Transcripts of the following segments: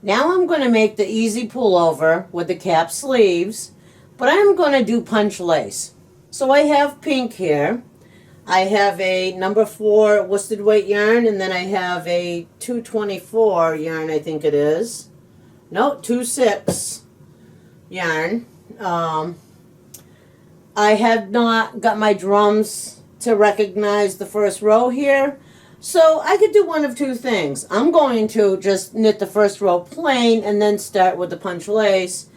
Now I'm going to make the easy pullover with the cap sleeves, but I'm going to do punch lace. So I have pink here. I have a number 4 worsted weight yarn, and then I have a 224 yarn, I think it is. No, 26 yarn. I have not got my drums to recognize the first row here. So I could do one of two things. I'm going to just knit the first row plain and then start with the punch lace.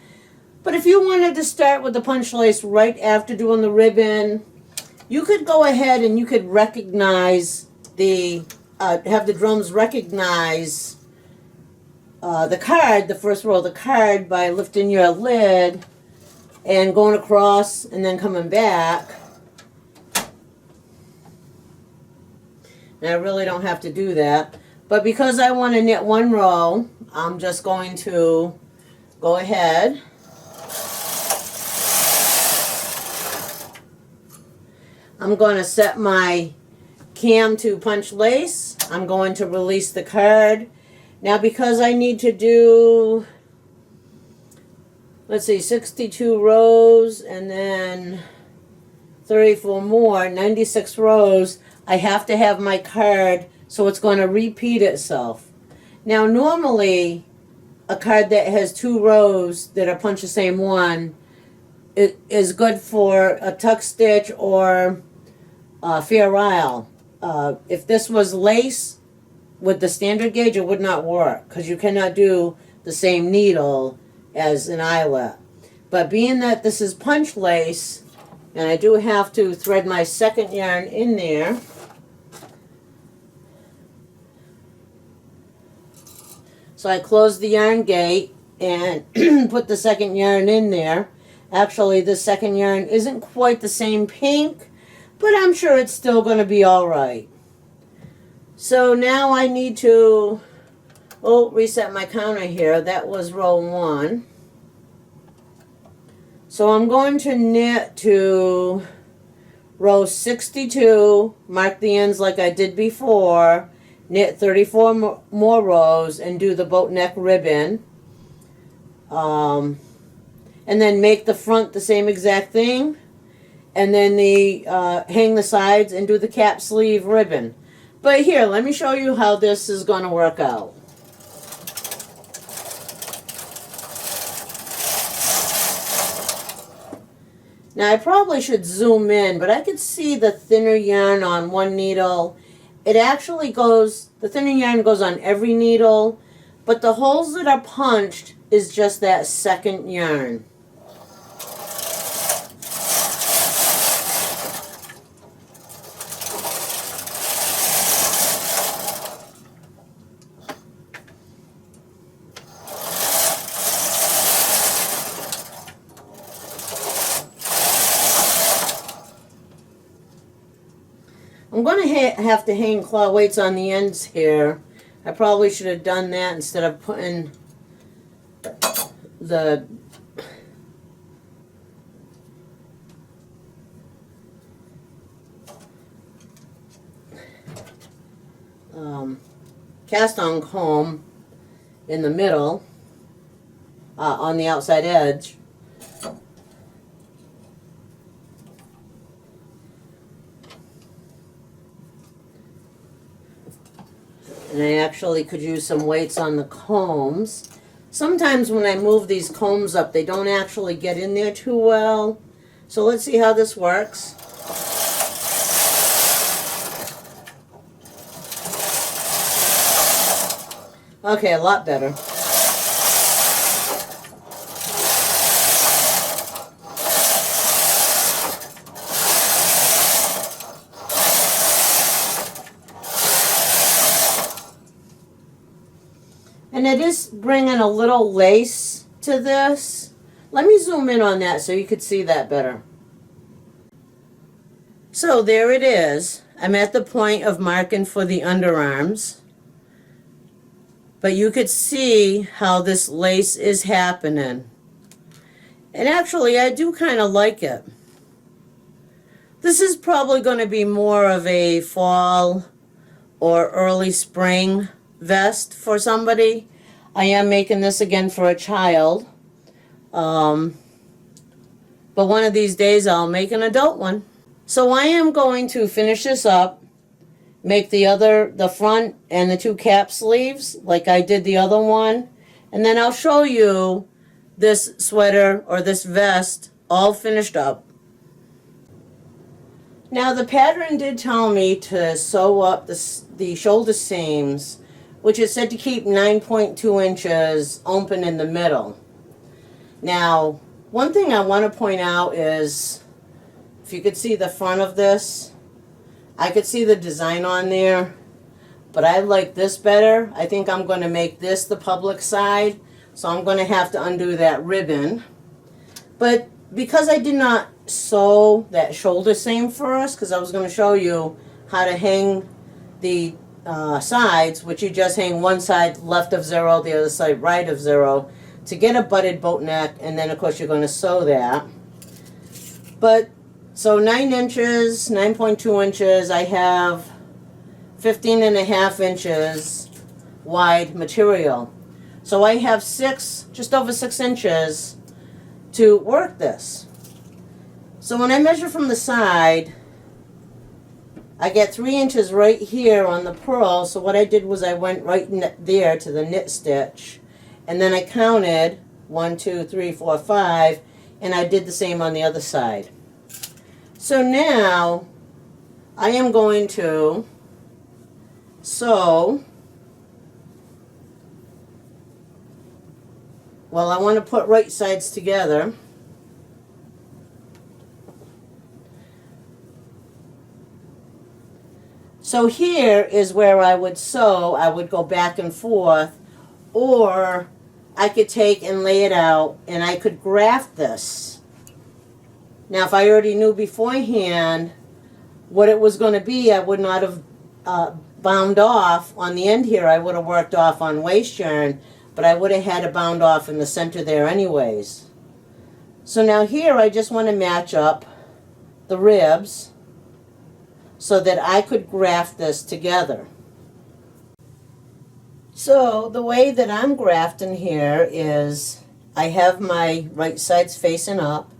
But if you wanted to start with the punch lace right after doing the ribbon, you could go ahead and you could recognize the, have the drums recognize the card, the first row of the card, by lifting your lid and going across and then coming back. And I really don't have to do that. But because I want to knit one row, I'm just going to go ahead. I'm going to set my cam to punch lace. I'm going to release the card. Now because I need to do, let's see, 62 rows and then 34 more, 96 rows, I have to have my card, so it's going to repeat itself. Now normally a card that has 2 rows that are punch the same one, it is good for a tuck stitch or Fair Isle. If this was lace with the standard gauge, it would not work because you cannot do the same needle as an eyelet. But being that this is punch lace, and I do have to thread my second yarn in there, so I close the yarn gate and put the second yarn in there. Actually, the second yarn isn't quite the same pink, but I'm sure it's still going to be all right. So now I need to, reset my counter here. That was row 1. So I'm going to knit to row 62, mark the ends like I did before, knit 34 more rows and do the boat neck ribbon. And then make the front the same exact thing. And then hang the sides and do the cap sleeve ribbon. But here, let me show you how this is going to work out. Now I probably should zoom in, but I could see the thinner yarn on one needle. It actually goes, the thinner yarn goes on every needle, but the holes that are punched is just that second yarn. I'm going to have to hang claw weights on the ends here. I probably should have done that instead of putting the cast on comb in the middle on the outside edge. And I actually could use some weights on the combs. Sometimes when I move these combs up, they don't actually get in there too well. So let's see how this works. Okay, a lot better. And it is bringing a little lace to this. Let me zoom in on that so you could see that better. So there it is. I'm at the point of marking for the underarms. But you could see how this lace is happening. And actually, I do kind of like it. This is probably going to be more of a fall or early spring vest for somebody. I am making this again for a child. But one of these days I'll make an adult one. So I am going to finish this up, make the front and the two cap sleeves like I did the other one, and then I'll show you this sweater or this vest all finished up. Now the pattern did tell me to sew up the shoulder seams, which it said to keep 9.2 inches open in the middle. Now, one thing I want to point out is, if you could see the front of this, I could see the design on there, but I like this better. I think I'm going to make this the public side, so I'm going to have to undo that ribbon. But because I did not sew that shoulder seam first, because I was going to show you how to hang the sides, which you just hang one side left of 0, the other side right of 0, to get a butted boat neck, and then of course you're going to sew that. But so 9 inches, 9.2 inches, I have 15.5 inches wide material. So I have just over 6 inches to work this. So when I measure from the side, I get 3 inches right here on the purl. So what I did was I went right there to the knit stitch, and then I counted 1, 2, 3, 4, 5, and I did the same on the other side. So now I am going to sew. Well, I want to put right sides together. So here is where I would sew. I would go back and forth, or I could take and lay it out and I could graft this. Now if I already knew beforehand what it was going to be, I would not have bound off on the end here. I would have worked off on waste yarn, but I would have had it bound off in the center there anyways. So now here I just want to match up the ribs so that I could graft this together. So the way that I'm grafting here is I have my right sides facing up.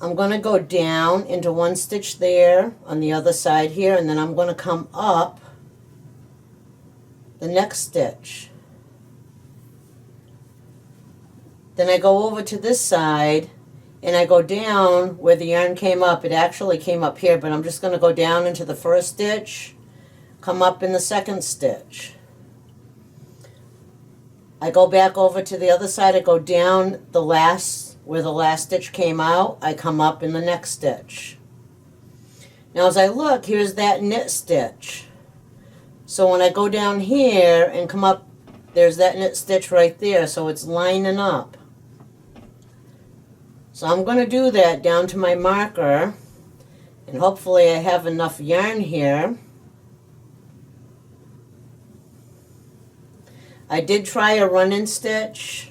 I'm going to go down into one stitch there on the other side here, and then I'm going to come up the next stitch. Then I go over to this side and I go down where the yarn came up. It actually came up here, but I'm just going to go down into the first stitch, come up in the second stitch. I go back over to the other side. I go down where the last stitch came out. I come up in the next stitch. Now as I look, here's that knit stitch. So when I go down here and come up, there's that knit stitch right there, so it's lining up. So I'm going to do that down to my marker, and hopefully I have enough yarn here. I did try a run-in stitch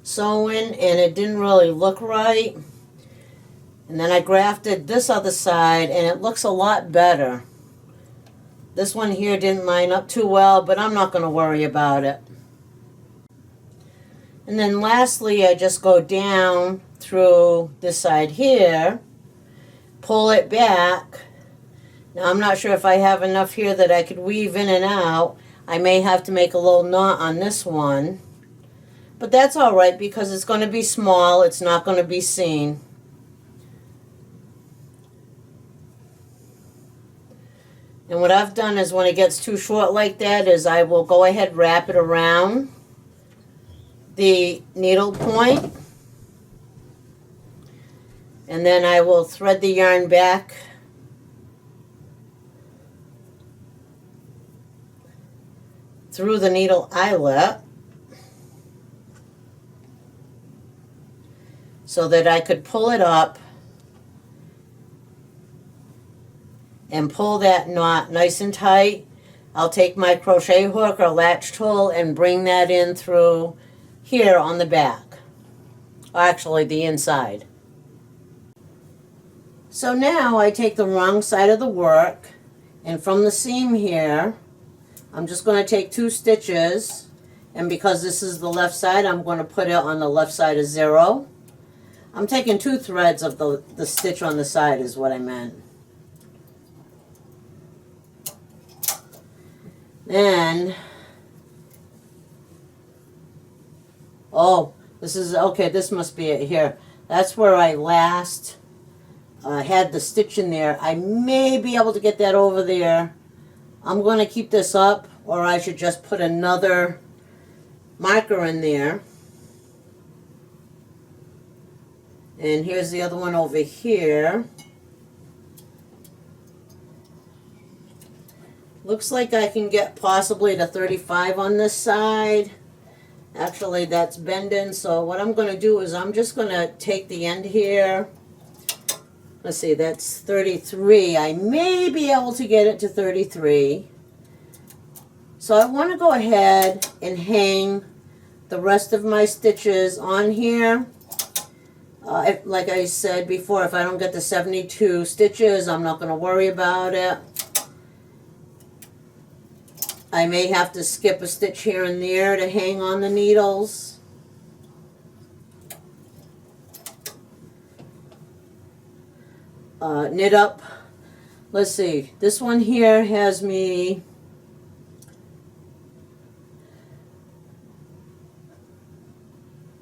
sewing and it didn't really look right. And then I grafted this other side and it looks a lot better. This one here didn't line up too well, but I'm not going to worry about it. And then lastly, I just go down through this side here, pull it back. Now I'm not sure if I have enough here that I could weave in and out. I may have to make a little knot on this one, but that's all right because it's going to be small. It's not going to be seen. And what I've done is when it gets too short like that is I will go ahead, wrap it around the needle point, and then I will thread the yarn back through the needle eyelet so that I could pull it up and pull that knot nice and tight. I'll take my crochet hook or latch tool and bring that in through here on the back, or actually the inside. So now I take the wrong side of the work, and from the seam here I'm just going to take 2 stitches And because this is the left side, I'm going to put it on the left side of 0. I'm taking 2 threads of the stitch on the side is what I meant. Then, oh, this is, okay, this must be it here. That's where I last had the stitch in there. I may be able to get that over there. I'm going to keep this up, or I should just put another marker in there. And here's the other one over here. Looks like I can get possibly to 35 on this side. Actually, that's bending, so what I'm going to do is I'm just going to take the end here. Let's see, that's 33. I may be able to get it to 33. So I want to go ahead and hang the rest of my stitches on here. Like I said before, if I don't get the 72 stitches, I'm not going to worry about it. I may have to skip a stitch here and there to hang on the needles. Knit up. Let's see. This one here has me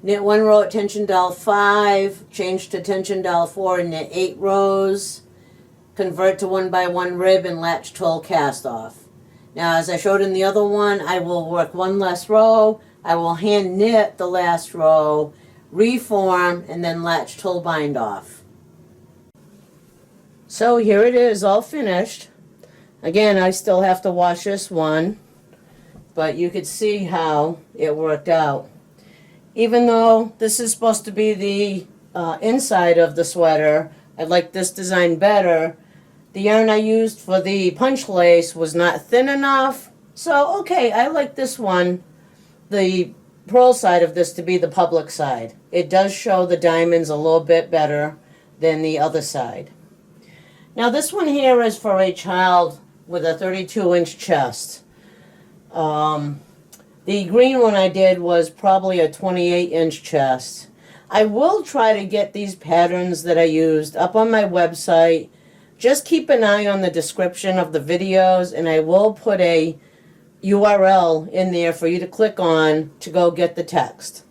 knit 1 row at tension doll 5, change to tension doll 4 and knit 8 rows, convert to 1x1 rib and latch twill cast off. Now, as I showed in the other one, I will work 1 less row, I will hand knit the last row, reform, and then latch twill bind off. So here it is, all finished. Again, I still have to wash this one, but you could see how it worked out. Even though this is supposed to be the inside of the sweater, I like this design better. The yarn I used for the punch lace was not thin enough. So, okay, I like this one, the pearl side of this, to be the public side. It does show the diamonds a little bit better than the other side. Now this one here is for a child with a 32-inch chest. The green one I did was probably a 28-inch chest. I will try to get these patterns that I used up on my website. Just keep an eye on the description of the videos, and I will put a URL in there for you to click on to go get the text.